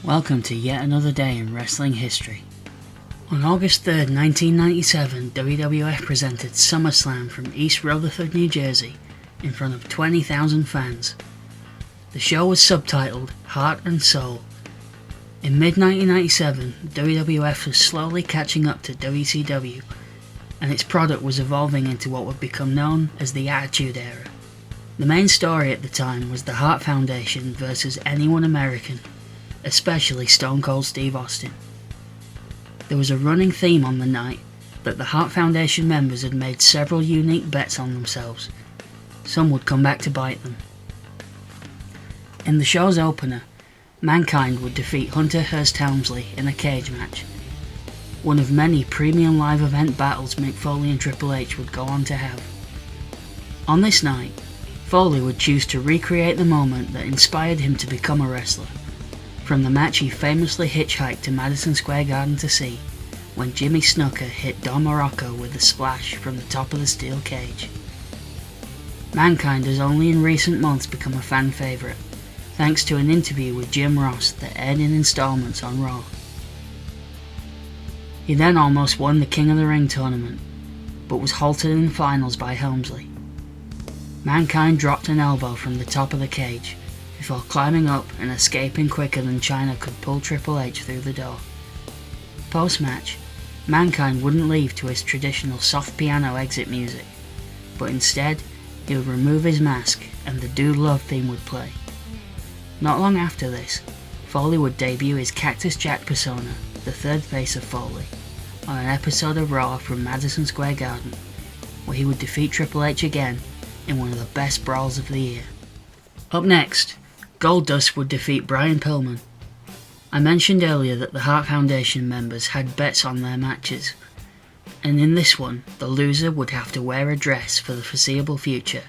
Welcome to yet another day in wrestling history. On August 3rd, 1997, WWF presented Summerslam from East Rutherford, New Jersey, in front of 20,000 fans. The show was subtitled Heart and Soul. In mid-1997, WWF was slowly catching up to WCW, and its product was evolving into what would become known as the Attitude Era. The main story at the time was the Hart Foundation versus anyone American, especially Stone Cold Steve Austin. There was a running theme on the night that the Hart Foundation members had made several unique bets on themselves. Some would come back to bite them. In the show's opener, Mankind would defeat Hunter Hearst Helmsley in a cage match, one of many premium live event battles Mick Foley and Triple H would go on to have. On this night, Foley would choose to recreate the moment that inspired him to become a wrestler. From the match he famously hitchhiked to Madison Square Garden to see, when Jimmy Snuka hit Don Morocco with a splash from the top of the steel cage. Mankind has only in recent months become a fan favourite, thanks to an interview with Jim Ross that aired in installments on Raw. He then almost won the King of the Ring tournament, but was halted in the finals by Helmsley. Mankind dropped an elbow from the top of the cage, before climbing up and escaping quicker than China could pull Triple H through the door. Post-match, Mankind wouldn't leave to his traditional soft piano exit music, but instead he would remove his mask and the Dude Love theme would play. Not long after this, Foley would debut his Cactus Jack persona, the third face of Foley, on an episode of Raw from Madison Square Garden, where he would defeat Triple H again in one of the best brawls of the year. Up next, Goldust would defeat Brian Pillman. I mentioned earlier that the Hart Foundation members had bets on their matches, and in this one, the loser would have to wear a dress for the foreseeable future.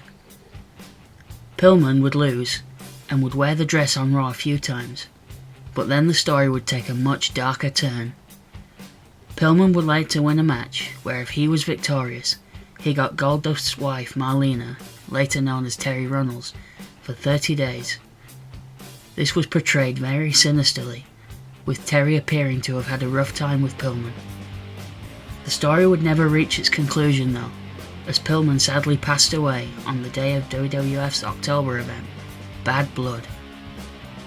Pillman would lose, and would wear the dress on Raw a few times, but then the story would take a much darker turn. Pillman would later win a match where if he was victorious, he got Goldust's wife Marlena, later known as Terry Runnels, for 30 days. This was portrayed very sinisterly, with Terry appearing to have had a rough time with Pillman. The story would never reach its conclusion though, as Pillman sadly passed away on the day of WWF's October event, Bad Blood.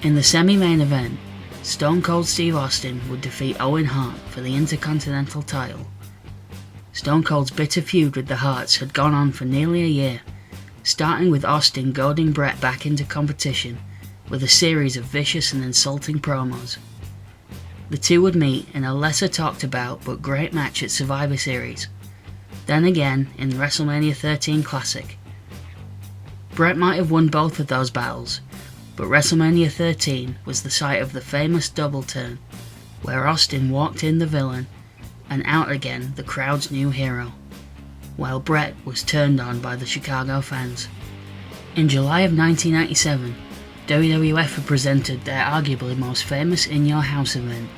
In the semi-main event, Stone Cold Steve Austin would defeat Owen Hart for the Intercontinental title. Stone Cold's bitter feud with the Harts had gone on for nearly a year, starting with Austin goading Bret back into competition with a series of vicious and insulting promos. The two would meet in a lesser talked about but great match at Survivor Series, then again in WrestleMania 13 Classic. Bret might have won both of those battles, but WrestleMania 13 was the site of the famous double turn, where Austin walked in the villain and out again the crowd's new hero, while Bret was turned on by the Chicago fans. In July of 1997, WWF had presented their arguably most famous In Your House event,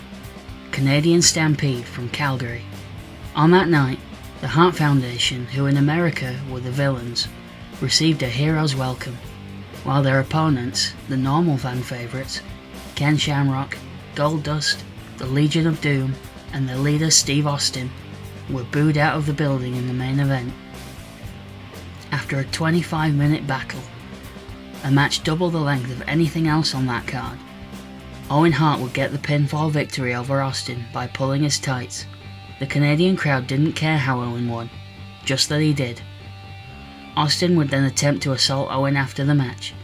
Canadian Stampede from Calgary. On that night, the Hart Foundation, who in America were the villains, received a hero's welcome, while their opponents, the normal fan favourites, Ken Shamrock, Goldust, the Legion of Doom, and their leader Steve Austin, were booed out of the building in the main event. After a 25-minute battle, a match double the length of anything else on that card, Owen Hart would get the pinfall victory over Austin by pulling his tights. The Canadian crowd didn't care how Owen won, just that he did. Austin would then attempt to assault Owen after the match,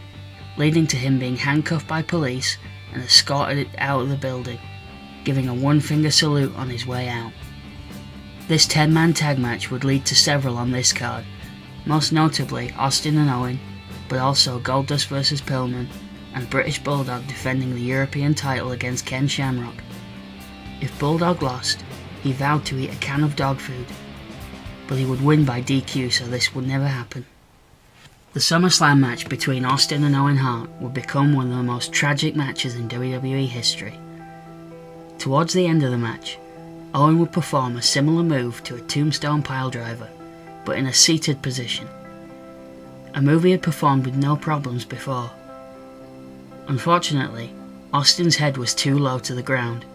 leading to him being handcuffed by police and escorted out of the building, giving a one-finger salute on his way out. This 10-man tag match would lead to several on this card, most notably Austin and Owen, but also Goldust vs Pillman and British Bulldog defending the European title against Ken Shamrock. If Bulldog lost, he vowed to eat a can of dog food, but he would win by DQ, so this would never happen. The SummerSlam match between Austin and Owen Hart would become one of the most tragic matches in WWE history. Towards the end of the match, Owen would perform a similar move to a tombstone piledriver, but in a seated position, a move he had performed with no problems before. Unfortunately, Austin's head was too low to the ground,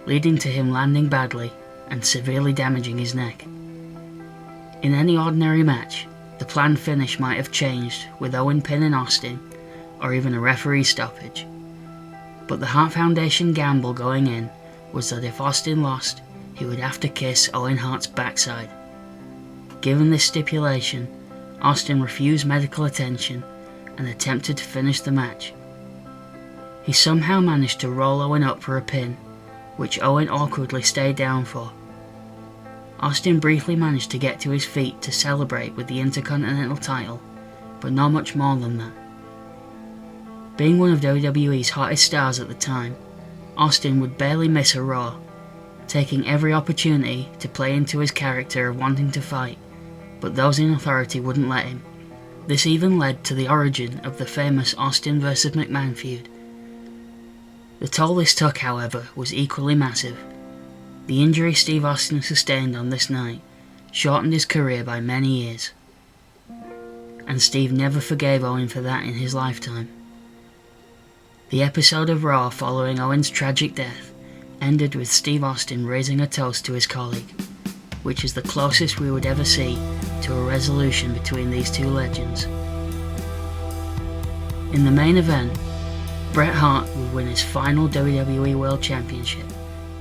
leading to him landing badly and severely damaging his neck. In any ordinary match, the planned finish might have changed with Owen pinning Austin, or even a referee stoppage. But the Hart Foundation gamble going in was that if Austin lost, he would have to kiss Owen Hart's backside. Given this stipulation, Austin refused medical attention and attempted to finish the match. He somehow managed to roll Owen up for a pin, which Owen awkwardly stayed down for. Austin briefly managed to get to his feet to celebrate with the Intercontinental title, but not much more than that. Being one of WWE's hottest stars at the time, Austin would barely miss a Raw, taking every opportunity to play into his character of wanting to fight, but those in authority wouldn't let him. This even led to the origin of the famous Austin vs McMahon feud. The toll this took, however, was equally massive. The injury Steve Austin sustained on this night shortened his career by many years, and Steve never forgave Owen for that in his lifetime. The episode of Raw following Owen's tragic death ended with Steve Austin raising a toast to his colleague, which is the closest we would ever see to a resolution between these two legends. In the main event, Bret Hart would win his final WWE World Championship,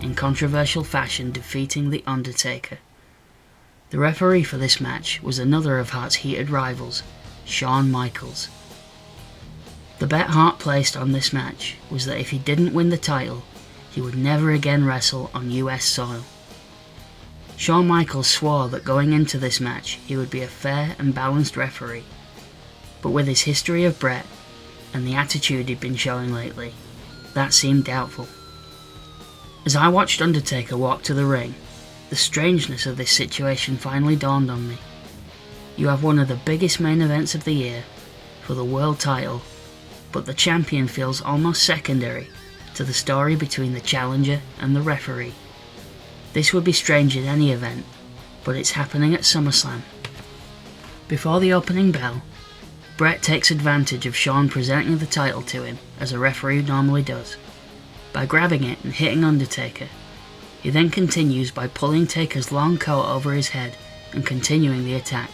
in controversial fashion defeating The Undertaker. The referee for this match was another of Hart's heated rivals, Shawn Michaels. The bet Hart placed on this match was that if he didn't win the title, he would never again wrestle on US soil. Shawn Michaels swore that going into this match he would be a fair and balanced referee, but with his history of Bret and the attitude he'd been showing lately, that seemed doubtful. As I watched Undertaker walk to the ring, the strangeness of this situation finally dawned on me. You have one of the biggest main events of the year for the world title, but the champion feels almost secondary to the story between the challenger and the referee. This would be strange in any event, but it's happening at Summerslam. Before the opening bell, Bret takes advantage of Shawn presenting the title to him, as a referee normally does, by grabbing it and hitting Undertaker. He then continues by pulling Taker's long coat over his head and continuing the attack.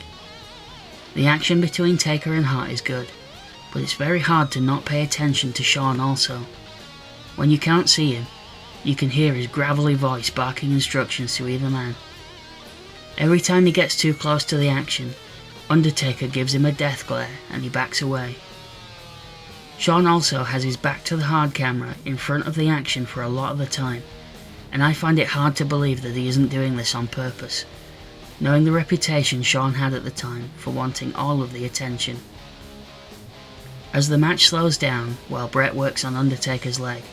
The action between Taker and Hart is good, but it's very hard to not pay attention to Shawn also. When you can't see him, you can hear his gravelly voice barking instructions to either man. Every time he gets too close to the action, Undertaker gives him a death glare and he backs away. Shawn also has his back to the hard camera in front of the action for a lot of the time, and I find it hard to believe that he isn't doing this on purpose, knowing the reputation Shawn had at the time for wanting all of the attention. As the match slows down while Bret works on Undertaker's leg,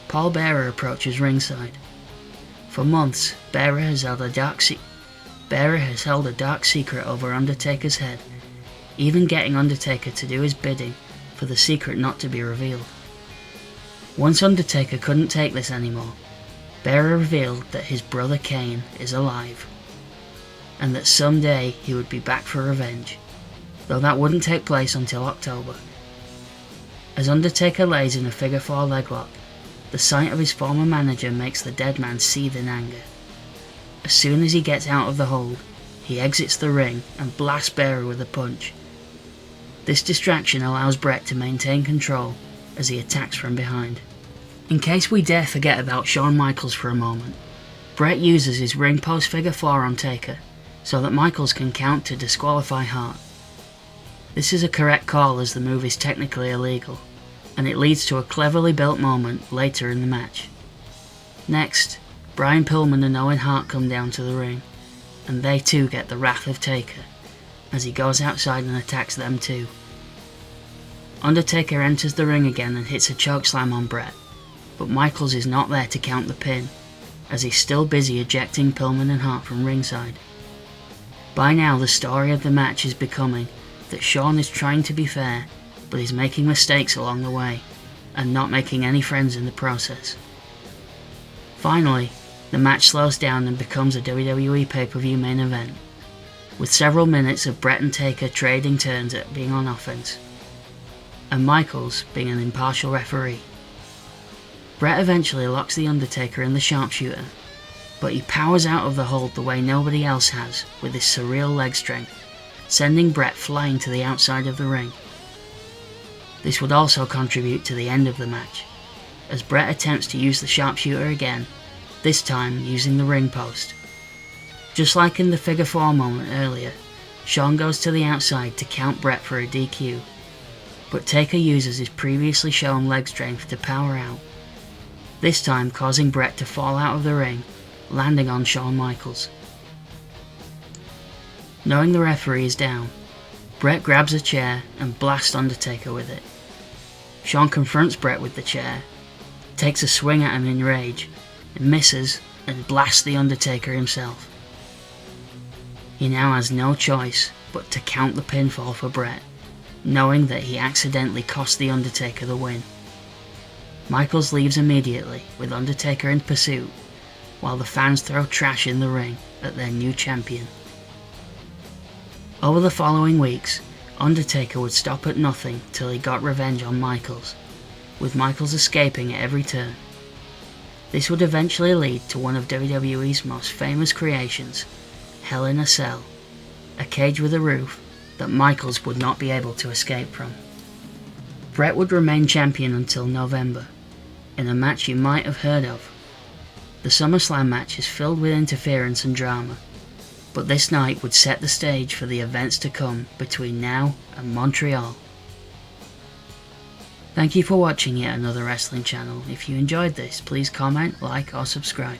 Paul Bearer approaches ringside. For months, Bearer has held a dark secret over Undertaker's head, even getting Undertaker to do his bidding for the secret not to be revealed. Once Undertaker couldn't take this anymore, Bearer revealed that his brother Kane is alive, and that someday he would be back for revenge, though that wouldn't take place until October. As Undertaker lays in a figure 4 leglock, the sight of his former manager makes the dead man seethe in anger. As soon as he gets out of the hold, he exits the ring and blasts Bearer with a punch. This distraction allows Bret to maintain control as he attacks from behind. In case we dare forget about Shawn Michaels for a moment, Bret uses his ring post figure 4 on Taker so that Michaels can count to disqualify Hart. This is a correct call as the move is technically illegal, and it leads to a cleverly built moment later in the match. Next, Brian Pillman and Owen Hart come down to the ring, and they too get the wrath of Taker, as he goes outside and attacks them too. Undertaker enters the ring again and hits a chokeslam on Bret, but Michaels is not there to count the pin, as he's still busy ejecting Pillman and Hart from ringside. By now the story of the match is becoming that Shawn is trying to be fair, but he's making mistakes along the way, and not making any friends in the process. Finally, the match slows down and becomes a WWE pay-per-view main event, with several minutes of Bret and Taker trading turns at being on offense, and Michaels being an impartial referee. Bret eventually locks the Undertaker in the sharpshooter, but he powers out of the hold the way nobody else has with his surreal leg strength, sending Bret flying to the outside of the ring. This would also contribute to the end of the match, as Bret attempts to use the sharpshooter again, this time using the ring post. Just like in the figure 4 moment earlier, Shawn goes to the outside to count Bret for a DQ, but Taker uses his previously shown leg strength to power out, this time causing Bret to fall out of the ring, landing on Shawn Michaels. Knowing the referee is down, Bret grabs a chair and blasts Undertaker with it. Shawn confronts Bret with the chair, takes a swing at him in rage, and misses and blasts the Undertaker himself. He now has no choice but to count the pinfall for Bret, knowing that he accidentally cost the Undertaker the win. Michaels leaves immediately with Undertaker in pursuit, while the fans throw trash in the ring at their new champion. Over the following weeks, Undertaker would stop at nothing till he got revenge on Michaels, with Michaels escaping at every turn. This would eventually lead to one of WWE's most famous creations, Hell in a Cell, a cage with a roof that Michaels would not be able to escape from. Bret would remain champion until November, in a match you might have heard of. The Summerslam match is filled with interference and drama, but this night would set the stage for the events to come between now and Montreal. Thank you for watching yet another wrestling channel. If you enjoyed this, please comment, like or subscribe.